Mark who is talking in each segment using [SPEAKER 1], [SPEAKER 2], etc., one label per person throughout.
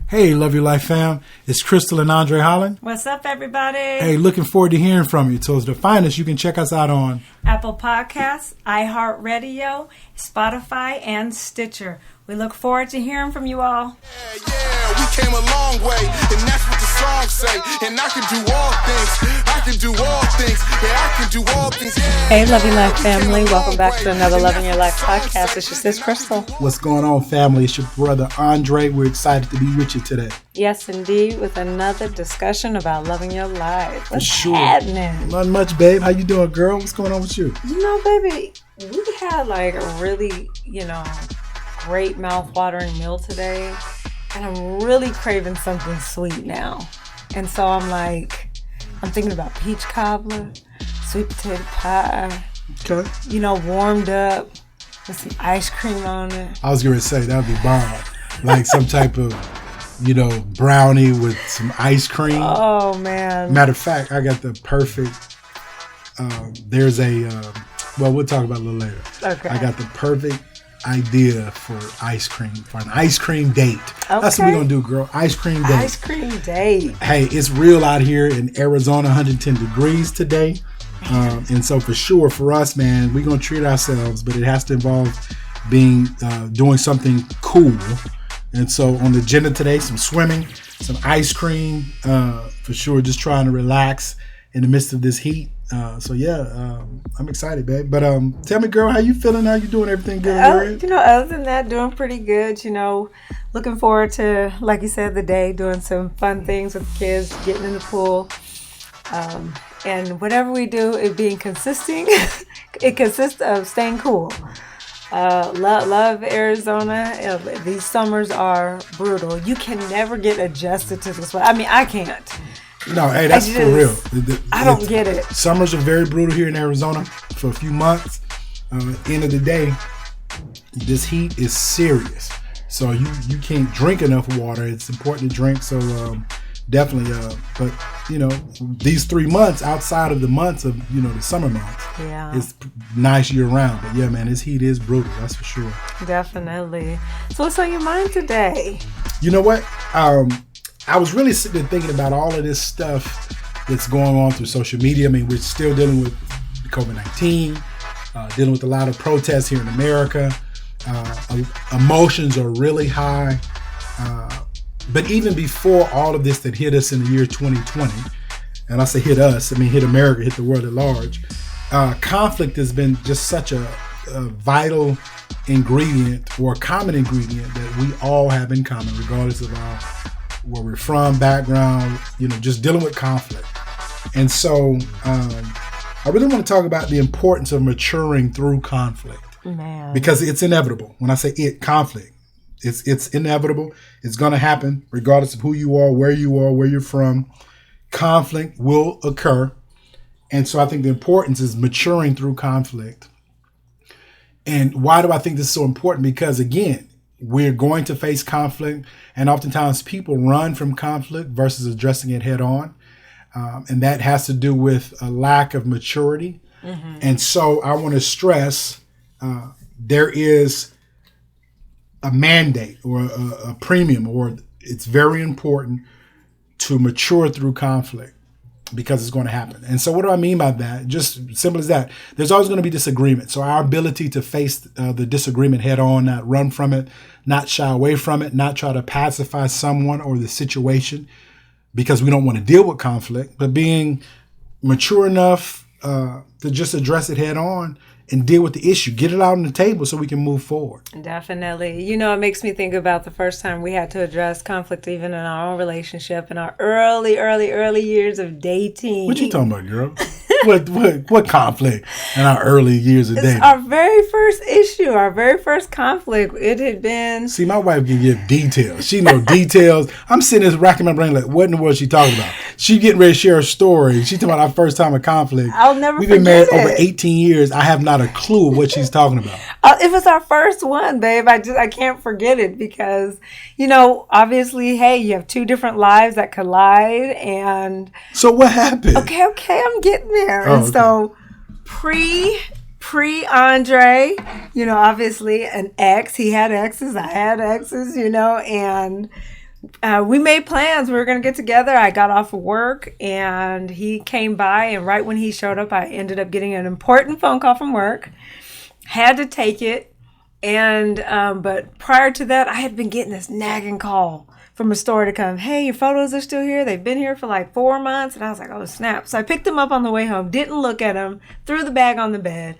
[SPEAKER 1] Hey, Love Your Life fam. It's Crystal and Andre Holland.
[SPEAKER 2] What's up, everybody?
[SPEAKER 1] Hey, looking forward to hearing from you. So to find us, you can check us out on
[SPEAKER 2] Apple Podcasts, iHeartRadio, Spotify, and Stitcher. We look forward to hearing from you all.
[SPEAKER 3] Yeah, we came a long way, and that's what the song say. And I can do all things. I can do all things. Yeah, I can do all things. Yeah.
[SPEAKER 2] Hey, Love Your Life family. Welcome back to another Loving Your Life podcast. It's your sis, Crystal.
[SPEAKER 1] What's Going On, family. It's your brother, Andre. We're excited to be with you today.
[SPEAKER 2] Yes, indeed, with another discussion about loving your life. What's
[SPEAKER 1] sure.
[SPEAKER 2] happening?
[SPEAKER 1] Not much, babe. How you doing, girl? What's going on with you?
[SPEAKER 2] You know, baby, we had like a really, great mouth-watering meal today, and I'm really craving something sweet now. And so I'm thinking about peach cobbler, sweet potato pie,
[SPEAKER 1] Okay.
[SPEAKER 2] Warmed up with some ice cream on it.
[SPEAKER 1] I was going to say, that would be bomb. Like some type of, brownie with some ice cream.
[SPEAKER 2] Oh, man.
[SPEAKER 1] Matter of fact, I got the perfect, there's we'll talk about it a little later.
[SPEAKER 2] Okay.
[SPEAKER 1] I got the perfect idea for ice cream, for an ice cream date.
[SPEAKER 2] Okay.
[SPEAKER 1] That's what we're going to do, girl. Ice cream date.
[SPEAKER 2] Ice cream date.
[SPEAKER 1] Hey, it's real out here in Arizona, 110 degrees today. And so for sure, for us, man, we're going to treat ourselves, but it has to involve doing something cool. And so on the agenda today, some swimming, some ice cream, for sure, just trying to relax in the midst of this heat. I'm excited, babe. But tell me, girl, how you feeling? How you doing? Everything good?
[SPEAKER 2] Other than that, doing pretty good. Looking forward to, like you said, the day, doing some fun things with the kids, getting in the pool. And whatever we do, it being consistent. It consists of staying cool. Love Arizona. These summers are brutal. You can never get adjusted to this weather. I mean, I can't.
[SPEAKER 1] No, hey, that's for real.
[SPEAKER 2] I don't get it.
[SPEAKER 1] Summers are very brutal here in Arizona for a few months. End of the day, this heat is serious. So you can't drink enough water. It's important to drink. So definitely. But these 3 months outside of the months of the summer months, it's nice year round. But yeah, man, this heat is brutal. That's for sure.
[SPEAKER 2] Definitely. So what's on your mind today?
[SPEAKER 1] You know what? I was really sitting there thinking about all of this stuff that's going on through social media. I mean, we're still dealing with COVID-19, dealing with a lot of protests here in America. Emotions are really high. But even before all of this that hit us in the year 2020, and I say hit us, I mean hit America, hit the world at large, conflict has been just such a vital ingredient or common ingredient that we all have in common, regardless of where we're from, background, just dealing with conflict. And so I really want to talk about the importance of maturing through conflict.
[SPEAKER 2] Man.
[SPEAKER 1] Because it's inevitable. When I say conflict, it's inevitable. It's going to happen regardless of who you are, where you're from. Conflict will occur. And so I think the importance is maturing through conflict. And why do I think this is so important? Because again, we're going to face conflict, and oftentimes people run from conflict versus addressing it head on. And that has to do with a lack of maturity. Mm-hmm. And so I want to stress there is a mandate or a premium, or it's very important to mature through conflict because it's going to happen. And so what do I mean by that? Just simple as that. There's always going to be disagreement. So our ability to face the disagreement head on, not run from it, not shy away from it, not try to pacify someone or the situation because we don't want to deal with conflict, but being mature enough to just address it head on and deal with the issue, get it out on the table so we can move forward.
[SPEAKER 2] Definitely. It makes me think about the first time we had to address conflict even in our own relationship, in our early years of dating.
[SPEAKER 1] What you talking about, girl? What conflict in our early years of dating?
[SPEAKER 2] Our very first issue, our very first conflict, it had been...
[SPEAKER 1] See, my wife can give details. She knows details. I'm sitting there racking my brain like, what in the world is she talking about? She getting ready to share a story. She talking about our first time of conflict.
[SPEAKER 2] I'll never forget.
[SPEAKER 1] We've been married over 18 years. I have not a clue what she's talking about.
[SPEAKER 2] It was our first one, babe. I can't forget it because, obviously, hey, you have two different lives that collide. And
[SPEAKER 1] so what happened?
[SPEAKER 2] Okay, I'm getting there.
[SPEAKER 1] Oh,
[SPEAKER 2] and
[SPEAKER 1] okay.
[SPEAKER 2] so pre-Andre, obviously an ex. He had exes, I had exes, and we made plans. We were going to get together. I got off of work and he came by. And right when he showed up, I ended up getting an important phone call from work. Had to take it. And but prior to that, I had been getting this nagging call from a store to come, hey, your photos are still here. They've been here for like 4 months. And I was like, oh, snap. So I picked them up on the way home, didn't look at them, threw the bag on the bed.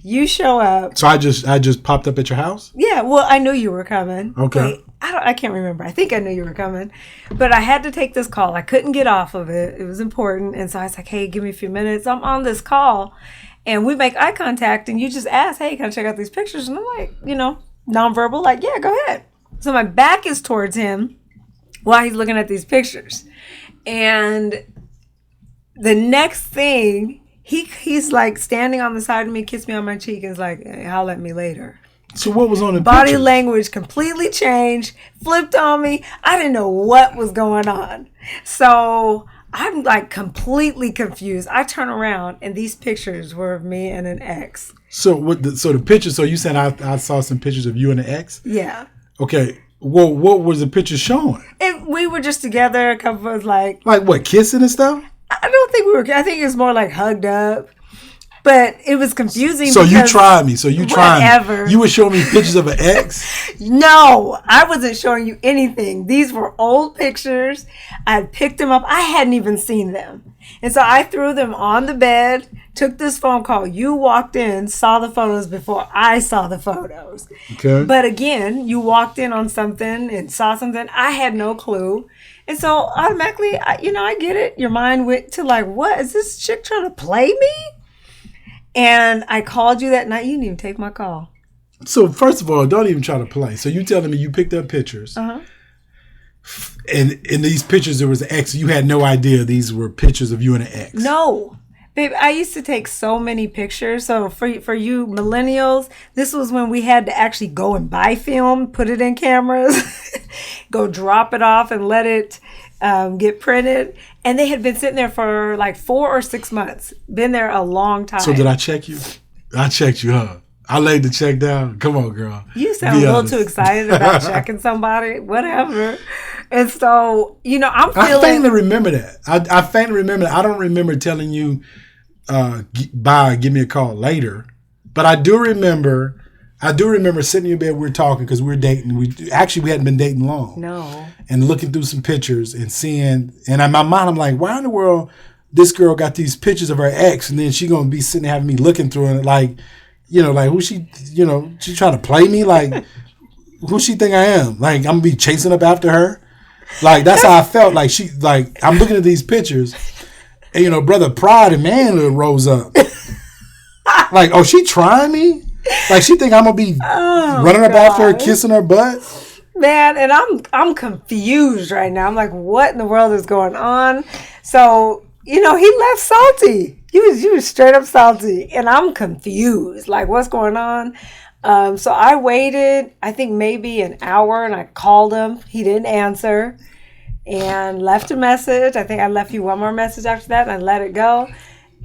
[SPEAKER 2] You show up.
[SPEAKER 1] So I just popped up at your house?
[SPEAKER 2] Yeah, well, I knew you were coming.
[SPEAKER 1] Okay.
[SPEAKER 2] Wait, I can't remember. I think I knew you were coming. But I had to take this call. I couldn't get off of it. It was important. And so I was like, hey, give me a few minutes. I'm on this call. And we make eye contact and you just ask, hey, can I check out these pictures? And I'm like, nonverbal, like, yeah, go ahead. So my back is towards him while he's looking at these pictures. And the next thing, he's like standing on the side of me, kissed me on my cheek, and is like, hey, holler at me later.
[SPEAKER 1] So what was on the
[SPEAKER 2] Body
[SPEAKER 1] picture?
[SPEAKER 2] language completely changed, flipped on me. I didn't know what was going on. So I'm like completely confused. I turn around and these pictures were of me and an ex.
[SPEAKER 1] So the pictures, so you said I saw some pictures of you and the ex?
[SPEAKER 2] Yeah.
[SPEAKER 1] Okay. Well, what was the picture showing?
[SPEAKER 2] We were just together. A couple of us like
[SPEAKER 1] what, kissing and stuff?
[SPEAKER 2] I don't think we were. I think it was more like hugged up. But it was confusing.
[SPEAKER 1] So you
[SPEAKER 2] because
[SPEAKER 1] tried me. So you tried
[SPEAKER 2] whatever.
[SPEAKER 1] me. You were showing me pictures of an ex?
[SPEAKER 2] No, I wasn't showing you anything. These were old pictures. I had picked them up. I hadn't even seen them. And so I threw them on the bed, took this phone call. You walked in, saw the photos before I saw the photos.
[SPEAKER 1] Okay.
[SPEAKER 2] But again, you walked in on something and saw something. I had no clue. And so automatically, I get it. Your mind went to like, what? Is this chick trying to play me? And I called you that night. You didn't even take my call.
[SPEAKER 1] So first of all, don't even try to play. So you telling me you picked up pictures.
[SPEAKER 2] Uh-huh.
[SPEAKER 1] And in these pictures, there was an ex. You had no idea these were pictures of you and an ex.
[SPEAKER 2] No. Babe, I used to take so many pictures. So for you millennials, this was when we had to actually go and buy film, put it in cameras, go drop it off and let it get printed. And they had been sitting there for like 4 or 6 months. Been there a long time.
[SPEAKER 1] So did I check you? I checked you, huh? I laid the check down. Come on, girl.
[SPEAKER 2] You sound
[SPEAKER 1] Be
[SPEAKER 2] a little
[SPEAKER 1] honest.
[SPEAKER 2] too excited about checking somebody, whatever. And so, I'm
[SPEAKER 1] I
[SPEAKER 2] feeling...
[SPEAKER 1] faintly remember that. I faintly remember that. I don't remember telling you, give me a call later. But I do remember sitting in your bed, we were talking because we were dating. We hadn't been dating long.
[SPEAKER 2] No.
[SPEAKER 1] And looking through some pictures and seeing, and in my mind, I'm like, why in the world this girl got these pictures of her ex, and then she gonna be sitting there having me looking through it, like, like who she, she trying to play me, like, who she think I am? Like, I'm gonna be chasing up after her? Like, that's how I felt. Like, I'm looking at these pictures, and brother pride and manhood rose up. Like, oh, she trying me? Like, she think I'm gonna be running up after her, kissing her butt?
[SPEAKER 2] Man, and I'm confused right now. I'm like, what in the world is going on? So, he left salty. He was straight up salty, and I'm confused. Like, what's going on? So I waited, I think maybe an hour, and I called him. He didn't answer, and left a message. I think I left you one more message after that, and I let it go.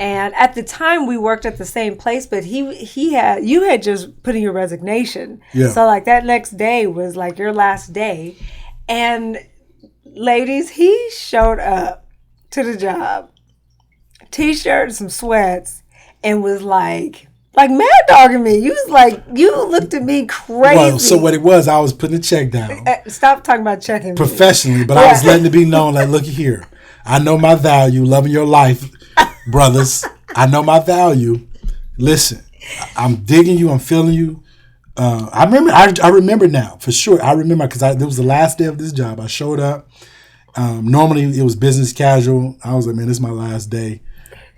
[SPEAKER 2] And at the time, we worked at the same place, but you had just put in your resignation.
[SPEAKER 1] Yeah.
[SPEAKER 2] So like that next day was like your last day, and ladies, he showed up to the job, t-shirt and some sweats, and was like mad dogging me. You was like, you looked at me crazy.
[SPEAKER 1] Well, so what it was, I was putting the check down
[SPEAKER 2] Stop talking about checking me.
[SPEAKER 1] professionally, but I was letting it be known, like, look here, I know my value, loving your life, brothers. I know my value. Listen, I'm digging you. I'm feeling you. I remember now for sure. I remember because it was the last day of this job. I showed up. Normally it was business casual. I was like, man, this is my last day.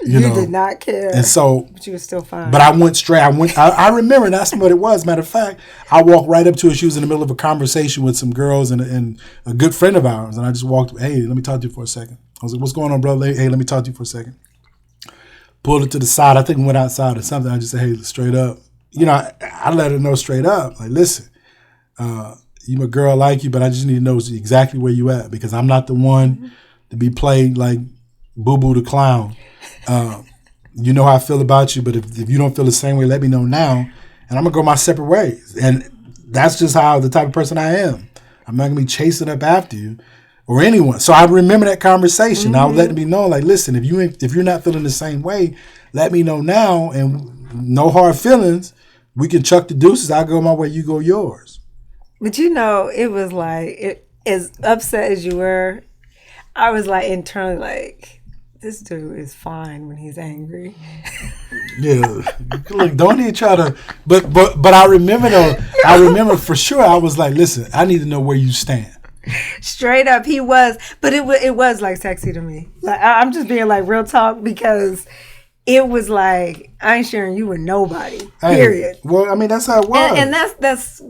[SPEAKER 1] You
[SPEAKER 2] did not care.
[SPEAKER 1] And so,
[SPEAKER 2] but you were still fine.
[SPEAKER 1] But I went straight. I remember that's what it was. Matter of fact, I walked right up to her. She was in the middle of a conversation with some girls and a good friend of ours. And I just walked. Hey, let me talk to you for a second. I was like, what's going on, brother? Hey, let me talk to you for a second. Pulled it to the side. I think we went outside or something. I just said, hey, straight up. I let her know straight up. Like, listen, you my girl, like you, but I just need to know exactly where you at because I'm not the one to be played like Boo Boo the Clown. You know how I feel about you, but if you don't feel the same way, let me know now, and I'm gonna go my separate ways. And that's just how the type of person I am. I'm not going to be chasing up after you or anyone. So I remember that conversation. I was letting me know, like, listen, if you're not feeling the same way, let me know now, and no hard feelings. We can chuck the deuces. I go my way, you go yours.
[SPEAKER 2] But it was like, as upset as you were, I was like internally like, this dude is fine when he's angry.
[SPEAKER 1] Yeah, look, don't even try to. But I remember though. I remember for sure. I was like, listen, I need to know where you stand.
[SPEAKER 2] Straight up, he was. But it was like sexy to me. Like I'm just being like real talk, because it was like, I ain't sharing you with nobody. Period.
[SPEAKER 1] Well, I mean, that's how it was.
[SPEAKER 2] And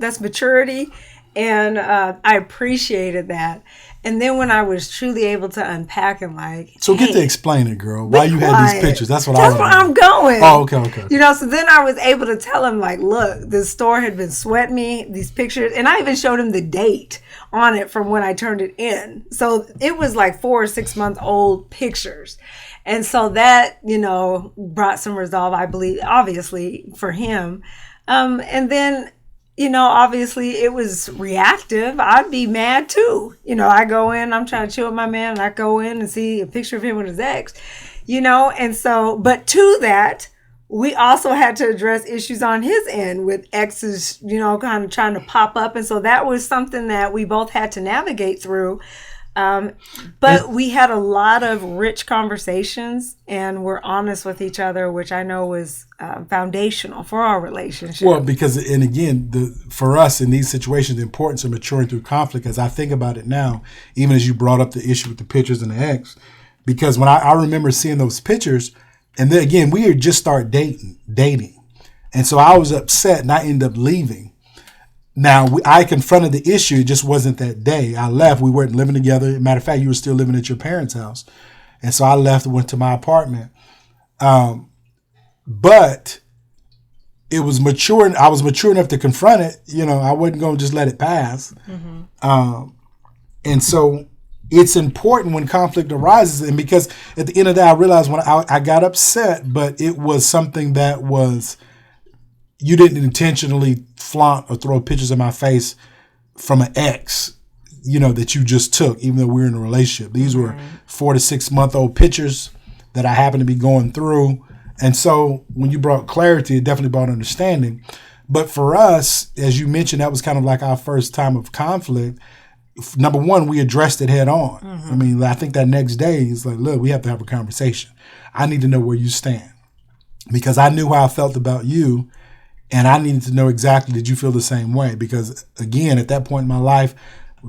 [SPEAKER 2] that's maturity, and I appreciated that. And then when I was truly able to unpack and like,
[SPEAKER 1] so get to explain it, girl. Why you had these pictures? That's where
[SPEAKER 2] I'm going.
[SPEAKER 1] Oh, okay.
[SPEAKER 2] So then I was able to tell him like, look, the store had been sweating me these pictures, and I even showed him the date on it from when I turned it in. So it was like 4 or 6 month old pictures. And so that, brought some resolve, I believe, obviously for him. And then, obviously it was reactive. I'd be mad too. I go in, I'm trying to chill with my man, and I go in and see a picture of him with his ex, and so, but to that, we also had to address issues on his end with exes, kind of trying to pop up. And so that was something that we both had to navigate through. But we had a lot of rich conversations, and we're honest with each other, which I know was foundational for our relationship.
[SPEAKER 1] Well, because, and again, for us in these situations, the importance of maturing through conflict, as I think about it now, even as you brought up the issue with the pictures and the ex, because when I remember seeing those pictures, and then again, we had just started dating. And so I was upset, and I ended up leaving. Now, I confronted the issue. It just wasn't that day. I left. We weren't living together. Matter of fact, you were still living at your parents' house. And so I left and went to my apartment. But it was mature. I was mature enough to confront it. I wasn't going to just let it pass. Mm-hmm. And so it's important when conflict arises. And because at the end of the day, I realized when I got upset, but it was something that was, you didn't intentionally flaunt or throw pictures in my face from an ex, that you just took, even though we were in a relationship. These were 4 to 6 month old pictures that I happened to be going through. And so when you brought clarity, it definitely brought understanding. But for us, as you mentioned, that was kind of like our first time of conflict. Number one, we addressed it head on. Mm-hmm. I mean, I think that next day is like, look, we have to have a conversation. I need to know where you stand, because I knew how I felt about you, and I needed to know exactly, did you feel the same way? Because again, at that point in my life,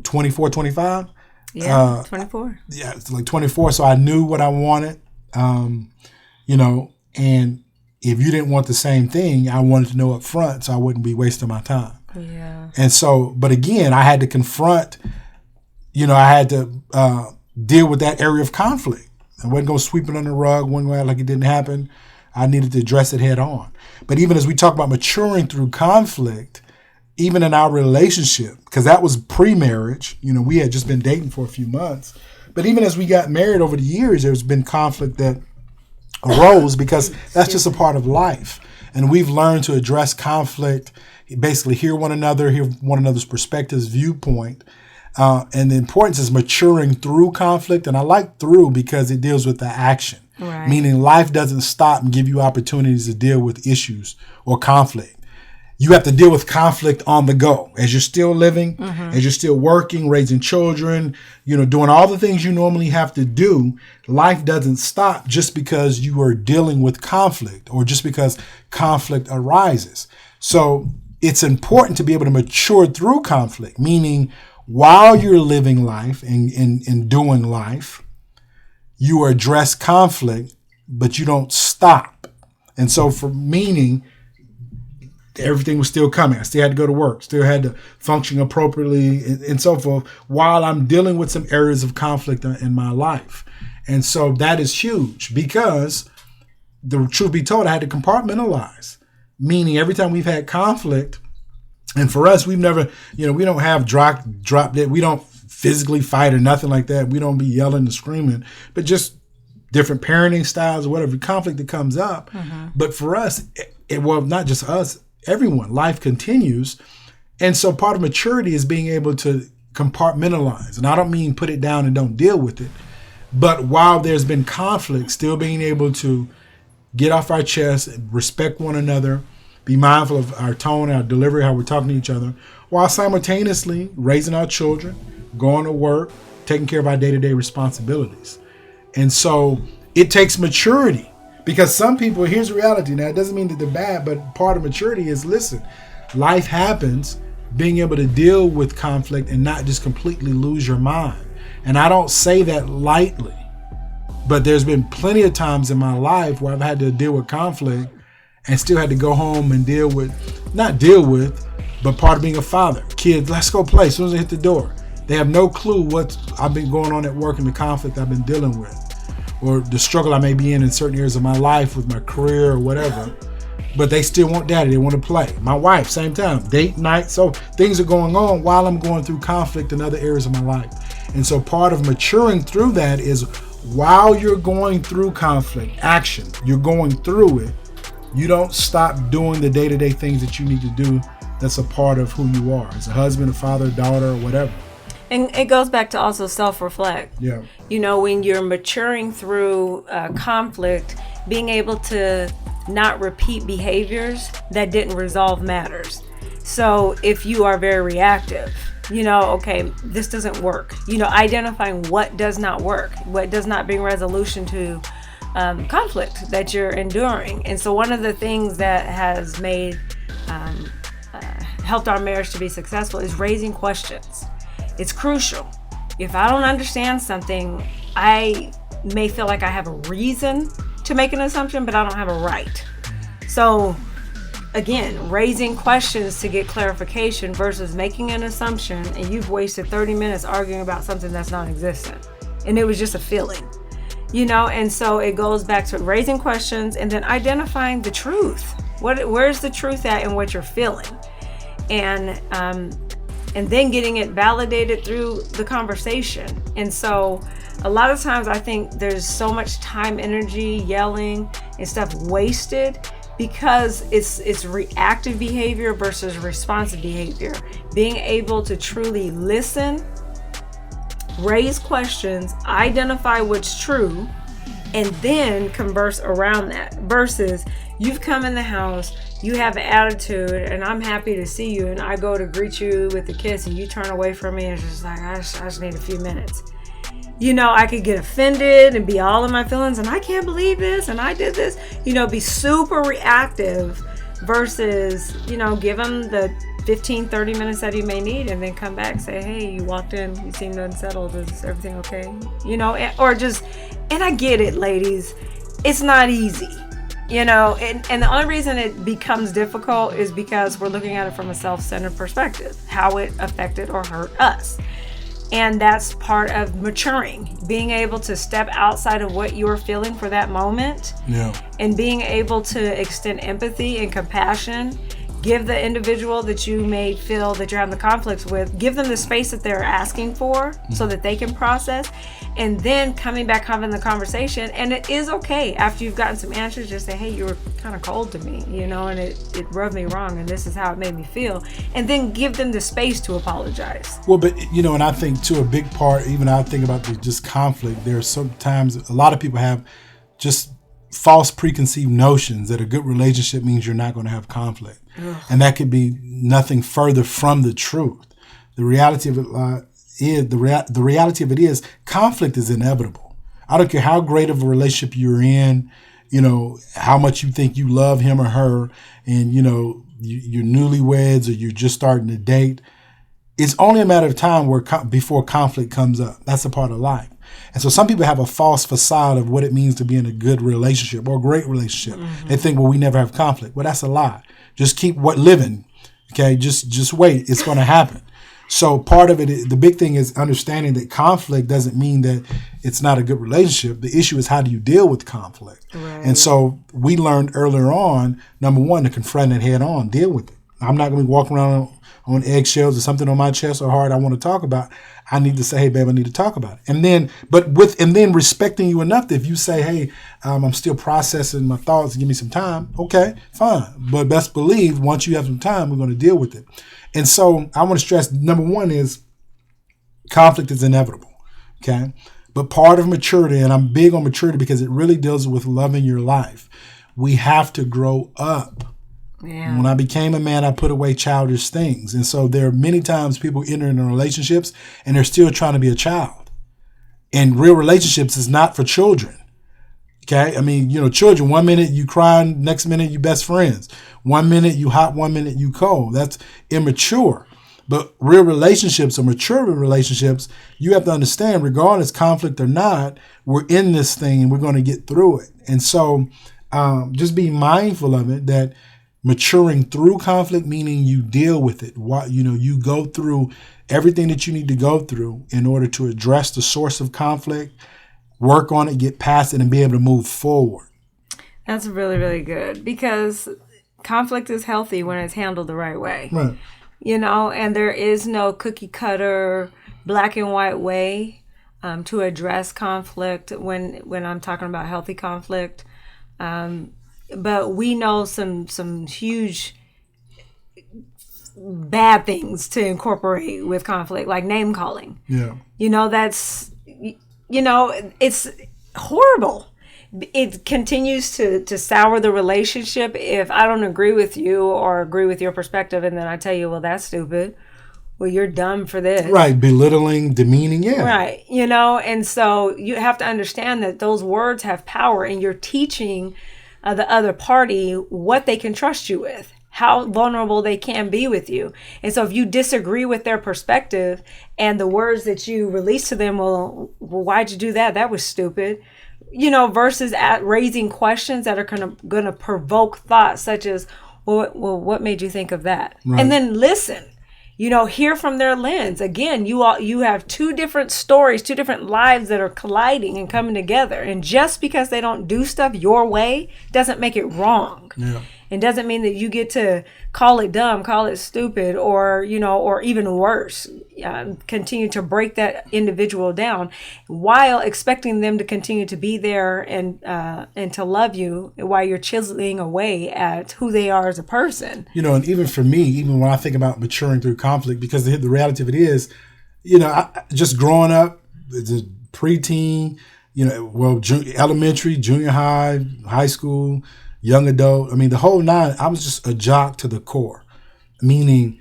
[SPEAKER 1] 24, 25?
[SPEAKER 2] Yeah, 24.
[SPEAKER 1] Yeah, it's like 24. So I knew what I wanted, and if you didn't want the same thing, I wanted to know up front so I wouldn't be wasting my time.
[SPEAKER 2] Yeah.
[SPEAKER 1] And so, but again, I had to confront, I had to deal with that area of conflict. I wasn't going to sweep it under the rug, wasn't going to act like it didn't happen. I needed to address it head on. But even as we talk about maturing through conflict, even in our relationship, because that was pre-marriage, we had just been dating for a few months. But even as we got married over the years, there's been conflict that arose, because that's just a part of life. And we've learned to address conflict, basically hear one another's perspectives, viewpoint. And the importance is maturing through conflict. And I like through because it deals with the action. Right. Meaning life doesn't stop and give you opportunities to deal with issues or conflict. You have to deal with conflict on the go as you're still living, as you're still working, raising children, doing all the things you normally have to do. Life doesn't stop just because you are dealing with conflict or just because conflict arises. So it's important to be able to mature through conflict, meaning while you're living life and doing life, you address conflict, but you don't stop. And so meaning everything was still coming. I still had to go to work, still had to function appropriately and so forth while I'm dealing with some areas of conflict in my life. And so that is huge, because the truth be told, I had to compartmentalize, meaning every time we've had conflict, and for us, we've never, we don't have drop dead. We don't physically fight or nothing like that. We don't be yelling and screaming, but just different parenting styles or whatever conflict that comes up. Mm-hmm. But for us, well, not just us, everyone, life continues. And so part of maturity is being able to compartmentalize. And I don't mean put it down and don't deal with it. But while there's been conflict, still being able to get off our chest, respect one another, be mindful of our tone, our delivery, how we're talking to each other, while simultaneously raising our children, going to work, taking care of our day-to-day responsibilities. And so it takes maturity, because some people, here's the reality. Now, it doesn't mean that they're bad, but part of maturity is, listen, life happens, being able to deal with conflict and not just completely lose your mind. And I don't say that lightly, but there's been plenty of times in my life where I've had to deal with conflict and still had to go home and but part of being a father. Kids, let's go play. As soon as they hit the door, they have no clue what I've been going on at work and the conflict I've been dealing with, or the struggle I may be in certain areas of my life with my career or whatever. But they still want daddy. They want to play. My wife, same time, date night. So things are going on while I'm going through conflict in other areas of my life. And so part of maturing through that is, while you're going through conflict, action, you're going through it, you don't stop doing the day-to-day things that you need to do that's a part of who you are as a husband, a father, a daughter, or whatever.
[SPEAKER 2] And it goes back to also self-reflect.
[SPEAKER 1] Yeah.
[SPEAKER 2] You know, when you're maturing through conflict, being able to not repeat behaviors that didn't resolve matters. So if you are very reactive, you know, okay, this doesn't work. You know, identifying what does not work, what does not bring resolution to conflict that you're enduring. And so one of the things that has made helped our marriage to be successful is raising questions. It's crucial. If I don't understand something, I may feel like I have a reason to make an assumption, but I don't have a right. So again, raising questions to get clarification versus making an assumption, and you've wasted 30 minutes arguing about something that's non-existent. And it was just a feeling, you know? And so it goes back to raising questions and then identifying the truth. Where's the truth at in what you're feeling? And then getting it validated through the conversation. And so a lot of times I think there's so much time, energy, yelling and stuff wasted because it's reactive behavior versus responsive behavior. Being able to truly listen, raise questions, identify what's true, and then converse around that, versus you've come in the house, you have an attitude, and I'm happy to see you, and I go to greet you with a kiss and you turn away from me and it's just like, I just need a few minutes. You know, I could get offended and be all in my feelings and I can't believe this and I did this. You know, be super reactive versus, you know, give them the 15, 30 minutes that you may need and then come back and say, hey, you walked in, you seemed unsettled, is everything okay? You know, or just, and I get it, ladies, it's not easy. You know, and the only reason it becomes difficult is because we're looking at it from a self-centered perspective, how it affected or hurt us. And that's part of maturing, being able to step outside of what you're feeling for that moment, and being able to extend empathy and compassion. Give the individual that you may feel that you're having the conflicts with, give them the space that they're asking for so that they can process, and then coming back, having the conversation. And it is okay after you've gotten some answers, just say, hey, you were kind of cold to me, you know, and it rubbed me wrong and this is how it made me feel. And then give them the space to apologize.
[SPEAKER 1] Well, but, you know, and I think too, a big part, even I think about just conflict, there's sometimes a lot of people have just false preconceived notions that a good relationship means you're not going to have conflict. Ugh. And that could be nothing further from the truth. The reality of it the reality of it is conflict is inevitable. I don't care how great of a relationship you're in, you know, how much you think you love him or her, and, you know, you're newlyweds or you're just starting to date. It's only a matter of time before conflict comes up. That's a part of life. And so some people have a false facade of what it means to be in a good relationship or a great relationship. Mm-hmm. They think, well, we never have conflict. Well, that's a lie. Just keep living. Okay. Just wait. It's going to happen. So part of it, the big thing is understanding that conflict doesn't mean that it's not a good relationship. The issue is, how do you deal with conflict? Right. And so we learned earlier on, number one, to confront it head on, deal with it. I'm not going to be walking around on eggshells or something on my chest or heart I want to talk about. I need to say, hey, babe, I need to talk about it. And then respecting you enough that if you say, hey, I'm still processing my thoughts, give me some time. Okay, fine. But best believe once you have some time, we're going to deal with it. And so I want to stress, number one is Conflict is inevitable. Okay. But part of maturity, and I'm big on maturity because it really deals with loving your life. We have to grow up.
[SPEAKER 2] Yeah.
[SPEAKER 1] When I became a man, I put away childish things. And so there are many times people enter into relationships and they're still trying to be a child. And real relationships is not for children. Okay. I mean, children, 1 minute you crying, next minute you best friends. 1 minute you hot, 1 minute you cold. That's immature. But real relationships or mature relationships, you have to understand, regardless conflict or not, we're in this thing and we're going to get through it. And so just be mindful of it, that maturing through conflict, meaning you deal with it. You go through everything that you need to go through in order to address the source of conflict, work on it, get past it, and be able to move forward.
[SPEAKER 2] That's really, really good, because conflict is healthy when it's handled the right way.
[SPEAKER 1] Right.
[SPEAKER 2] And there is no cookie cutter, black and white way to address conflict when I'm talking about healthy conflict. But we know some huge bad things to incorporate with conflict, like name calling.
[SPEAKER 1] Yeah.
[SPEAKER 2] It's horrible. It continues to sour the relationship if I don't agree with you or agree with your perspective, and then I tell you, well, that's stupid. Well, you're dumb for this.
[SPEAKER 1] Right. Belittling, demeaning. Yeah.
[SPEAKER 2] Right. And so you have to understand that those words have power, and you're teaching the other party what they can trust you with, how vulnerable they can be with you. And so if you disagree with their perspective and the words that you release to them, well, why'd you do that? That was stupid. Versus raising questions that are going to provoke thoughts such as, well, what made you think of that? Right. And then listen, hear from their lens. Again, you have two different stories, two different lives that are colliding and coming together. And just because they don't do stuff your way doesn't make it wrong.
[SPEAKER 1] Yeah.
[SPEAKER 2] It doesn't mean that you get to call it dumb, call it stupid, or even worse, continue to break that individual down while expecting them to continue to be there and to love you while you're chiseling away at who they are as a person.
[SPEAKER 1] And even for me, even when I think about maturing through conflict, because the reality of it is, just growing up as a preteen, elementary, junior high, high school, young adult, the whole nine, I was just a jock to the core, meaning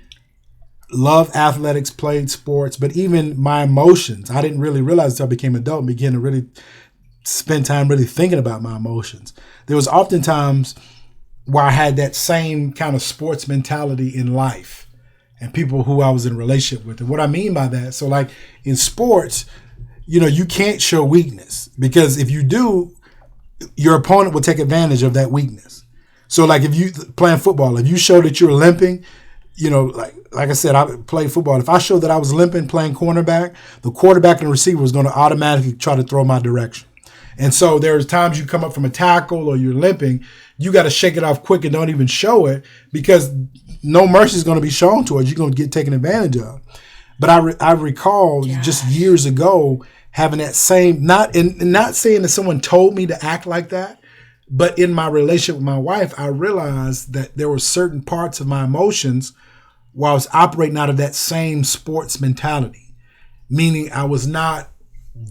[SPEAKER 1] loved athletics, played sports, but even my emotions, I didn't really realize until I became adult and began to really spend time really thinking about my emotions. There was oftentimes where I had that same kind of sports mentality in life and people who I was in a relationship with. And what I mean by that, so like in sports, you can't show weakness, because if you do, your opponent will take advantage of that weakness. So like if you playing football, if you show that you're limping, like I said, I played football. If I showed that I was limping playing cornerback, the quarterback and the receiver was going to automatically try to throw my direction. And so there's times you come up from a tackle or you're limping, you got to shake it off quick and don't even show it, because no mercy is going to be shown towards you. You're going to get taken advantage of. But I recall just years ago having that same, not saying that someone told me to act like that, but in my relationship with my wife, I realized that there were certain parts of my emotions where I was operating out of that same sports mentality, meaning I was not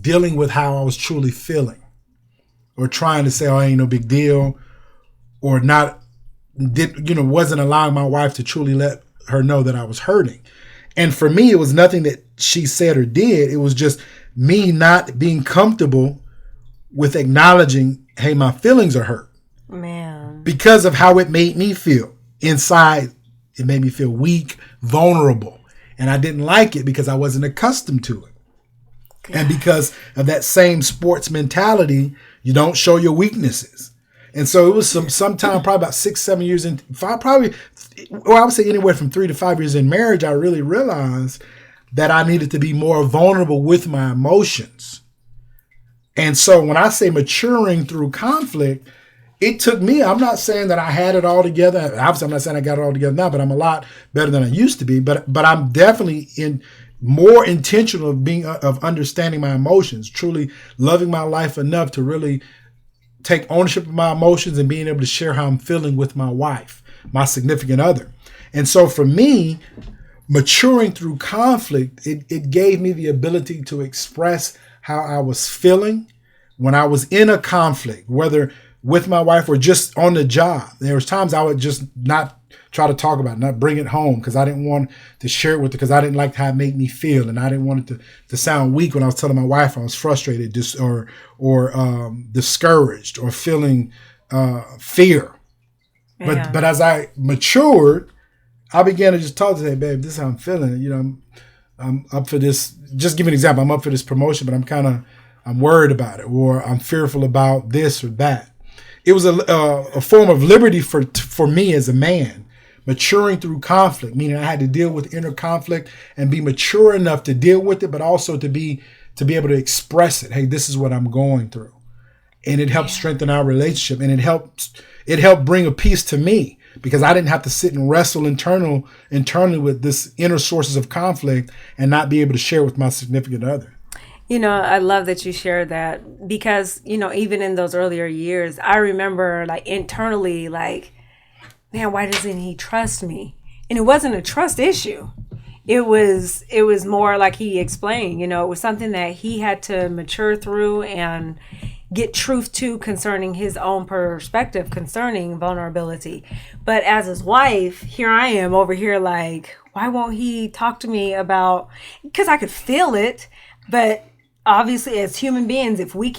[SPEAKER 1] dealing with how I was truly feeling, or trying to say, oh, ain't no big deal, or wasn't allowing my wife to truly let her know that I was hurting. And for me, it was nothing that she said or did. It was just me not being comfortable with acknowledging, hey, my feelings are hurt.
[SPEAKER 2] Man.
[SPEAKER 1] Because of how it made me feel. Inside, it made me feel weak, vulnerable. And I didn't like it because I wasn't accustomed to it. God. And because of that same sports mentality, you don't show your weaknesses. And so it was sometime probably about 6-7 years in, I would say anywhere from 3 to 5 years in marriage, I really realized that I needed to be more vulnerable with my emotions. And so when I say maturing through conflict, it took me, I'm not saying that I had it all together. Obviously, I'm not saying I got it all together now, but I'm a lot better than I used to be. But I'm definitely more intentional of understanding my emotions, truly loving my life enough to really take ownership of my emotions and being able to share how I'm feeling with my wife, my significant other. And so for me, maturing through conflict, it gave me the ability to express how I was feeling when I was in a conflict, whether with my wife or just on the job. There was times I would just not try to talk about it, not bring it home because I didn't want to share it with her because I didn't like how it made me feel. And I didn't want it to sound weak when I was telling my wife I was frustrated or discouraged or feeling fear.
[SPEAKER 2] Yeah.
[SPEAKER 1] But as I matured, I began to just talk to her, babe, this is how I'm feeling. I'm up for this. Just give an example. I'm up for this promotion, but I'm worried about it, or I'm fearful about this or that. It was a form of liberty for me as a man, maturing through conflict, meaning I had to deal with inner conflict and be mature enough to deal with it, but also to be able to express it. Hey, this is what I'm going through. And it helped strengthen our relationship, and it helped bring a peace to me because I didn't have to sit and wrestle internally with this inner sources of conflict and not be able to share with my significant other.
[SPEAKER 2] I love that you shared that because, even in those earlier years, I remember like internally, like, man, why doesn't he trust me? And it wasn't a trust issue. It was more like he explained, it was something that he had to mature through and get truth to concerning his own perspective concerning vulnerability. But as his wife, here I am over here like, why won't he talk to me about, because I could feel it, but obviously as human beings, if we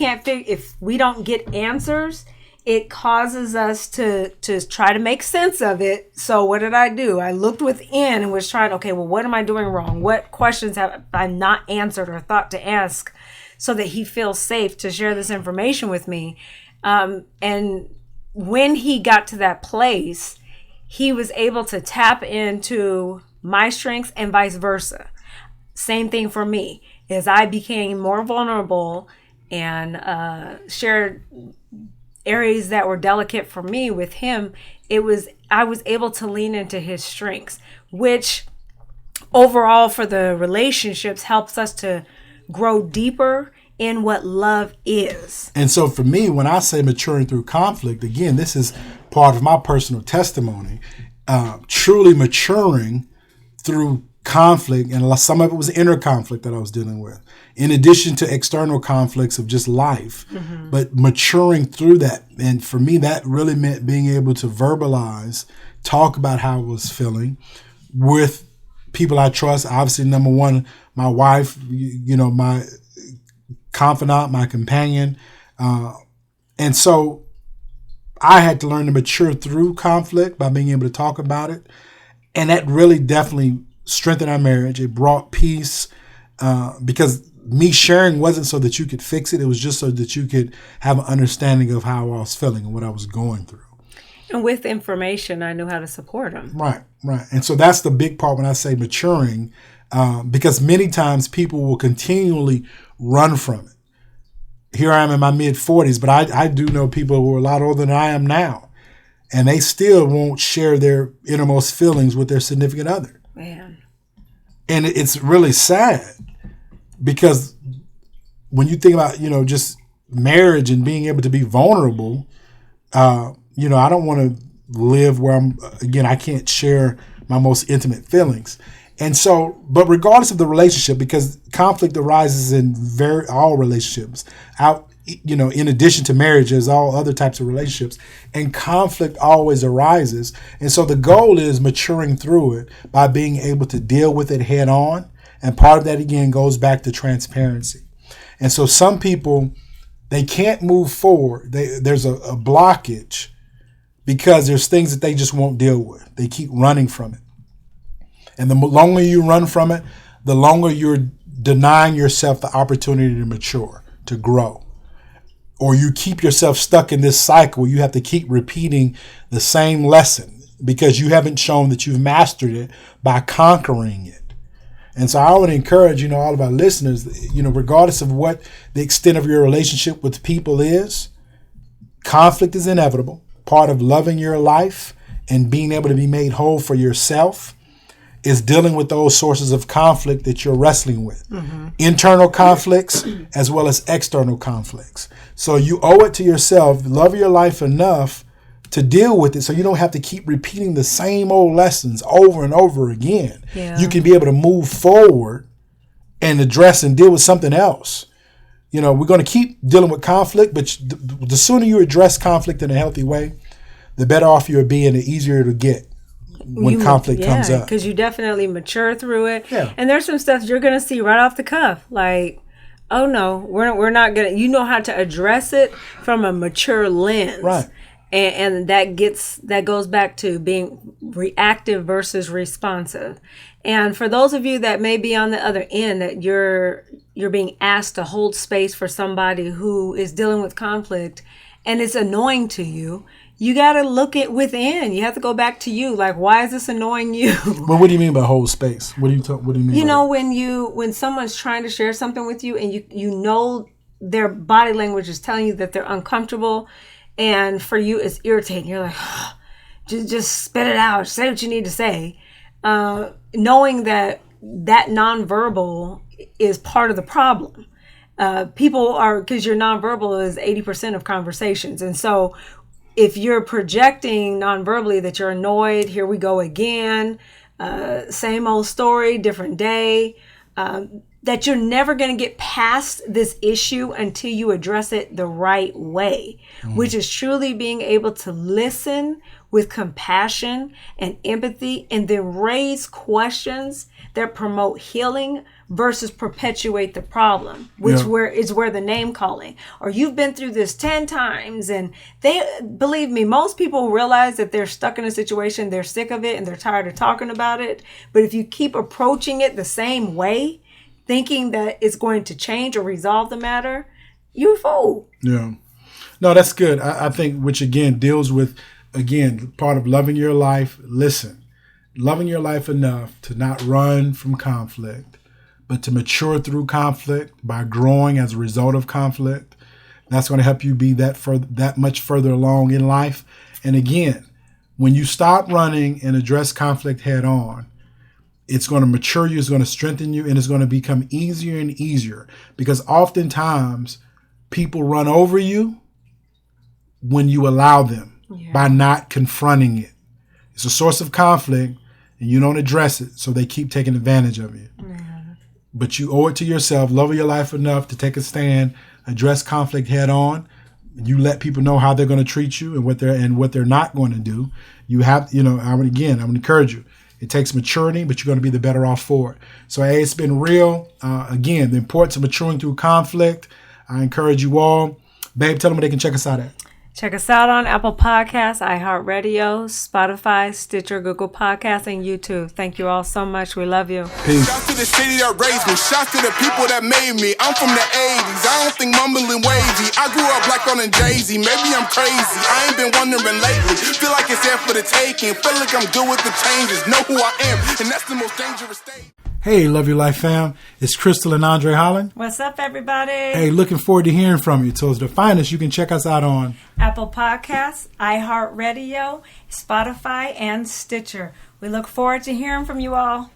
[SPEAKER 2] don't get answers, it causes us to try to make sense of it. So what did I do? I looked within and was trying, okay, well, what am I doing wrong? What questions have I not answered or thought to ask so that he feels safe to share this information with me? And when he got to that place, he was able to tap into my strengths and vice versa. Same thing for me. As I became more vulnerable and shared areas that were delicate for me with him, I was able to lean into his strengths, which overall for the relationships helps us to grow deeper in what love is.
[SPEAKER 1] And so for me, when I say maturing through conflict, again, this is part of my personal testimony, truly maturing through conflict, and some of it was inner conflict that I was dealing with, in addition to external conflicts of just life, but maturing through that. And for me, that really meant being able to verbalize, talk about how I was feeling with people I trust. Obviously, number one, my wife, my confidant, my companion. And so I had to learn to mature through conflict by being able to talk about it. And that really definitely strengthened our marriage. It brought peace because me sharing wasn't so that you could fix it. It was just so that you could have an understanding of how I was feeling and what I was going through.
[SPEAKER 2] And with information, I knew how to support him.
[SPEAKER 1] Right. And so that's the big part when I say maturing, because many times people will continually run from it. Here I am in my mid-40s, but I do know people who are a lot older than I am now, and they still won't share their innermost feelings with their significant other.
[SPEAKER 2] Man. And
[SPEAKER 1] it's really sad because when you think about, just marriage and being able to be vulnerable, I don't want to live where I can't share my most intimate feelings. And so, but regardless of the relationship, because conflict arises in all relationships, in addition to marriages, all other types of relationships, and conflict always arises. And so the goal is maturing through it by being able to deal with it head on. And part of that, again, goes back to transparency. And so some people, they can't move forward. There's a blockage because there's things that they just won't deal with. They keep running from it. And the longer you run from it, the longer you're denying yourself the opportunity to mature, to grow. Or you keep yourself stuck in this cycle. You have to keep repeating the same lesson because you haven't shown that you've mastered it by conquering it. And so I would encourage, all of our listeners, regardless of what the extent of your relationship with people is, conflict is inevitable. Part of loving your life and being able to be made whole for yourself is dealing with those sources of conflict that you're wrestling with. Mm-hmm. Internal conflicts as well as external conflicts. So you owe it to yourself, love your life enough to deal with it, so you don't have to keep repeating the same old lessons over and over again.
[SPEAKER 2] Yeah.
[SPEAKER 1] You can be able to move forward and address and deal with something else. You know, we're going to keep dealing with conflict, but the sooner you address conflict in a healthy way, the better off you'll be and the easier it'll get when conflict comes up.
[SPEAKER 2] Because you definitely mature through it.
[SPEAKER 1] Yeah.
[SPEAKER 2] And there's some stuff you're going to see right off the cuff. Like, oh no, we're not going to, you know how to address it from a mature lens.
[SPEAKER 1] Right.
[SPEAKER 2] And that goes back to being reactive versus responsive. And for those of you that may be on the other end, that you're being asked to hold space for somebody who is dealing with conflict and it's annoying to you, you got to look it within. You have to go back to you. Like, why is this annoying you?
[SPEAKER 1] Well, what do you mean by hold space? What do you mean?
[SPEAKER 2] You know, when someone's trying to share something with you and you know their body language is telling you that they're uncomfortable, and for you it's irritating. You're like, oh, just spit it out. Say what you need to say. Knowing that nonverbal is part of the problem. People are, because your nonverbal is 80% of conversations. And so if you're projecting nonverbally that you're annoyed, here we go again, same old story, different day, that you're never going to get past this issue until you address it the right way, which is truly being able to listen with compassion and empathy and then raise questions that promote healing versus perpetuate the problem, which is where the name calling, or you've been through this 10 times. And believe me, most people realize that they're stuck in a situation, they're sick of it and they're tired of talking about it. But if you keep approaching it the same way, thinking that it's going to change or resolve the matter, you're a fool.
[SPEAKER 1] Yeah. No, that's good. I think, which again deals with, part of loving your life. Listen, loving your life enough to not run from conflict, but to mature through conflict by growing as a result of conflict. That's going to help you be that much further along in life. And again, when you stop running and address conflict head on, it's going to mature you, it's going to strengthen you, and it's going to become easier and easier, because oftentimes people run over you when you allow them by not confronting it. It's a source of conflict and you don't address it, so they keep taking advantage of you. But you owe it to yourself, love your life enough to take a stand, address conflict head on. You let people know how they're going to treat you and what they're not going to do. You have, I would encourage you. It takes maturity, but you're going to be the better off for it. So, hey, it's been real. Again, the importance of maturing through conflict. I encourage you all. Babe, tell them where they can check us out at.
[SPEAKER 2] Check us out on Apple Podcasts, iHeartRadio, Spotify, Stitcher, Google Podcasts, and YouTube. Thank you all so much. We love you.
[SPEAKER 1] Peace.
[SPEAKER 3] Shout to the city that raised me. Shout to the people that made me. I'm from the 80s. I don't think mumbling wavy. I grew up like on a Jay-Z. Maybe I'm crazy. I ain't been wondering lately. Feel like it's there for the taking. Feel like I'm good with the changes. Know who I am. And that's the most dangerous state.
[SPEAKER 1] Hey, Love Your Life fam. It's Crystal and Andre Holland.
[SPEAKER 2] What's up, everybody?
[SPEAKER 1] Hey, looking forward to hearing from you. So it's the finest. You can check us out on
[SPEAKER 2] Apple Podcasts, iHeartRadio, Spotify, and Stitcher. We look forward to hearing from you all.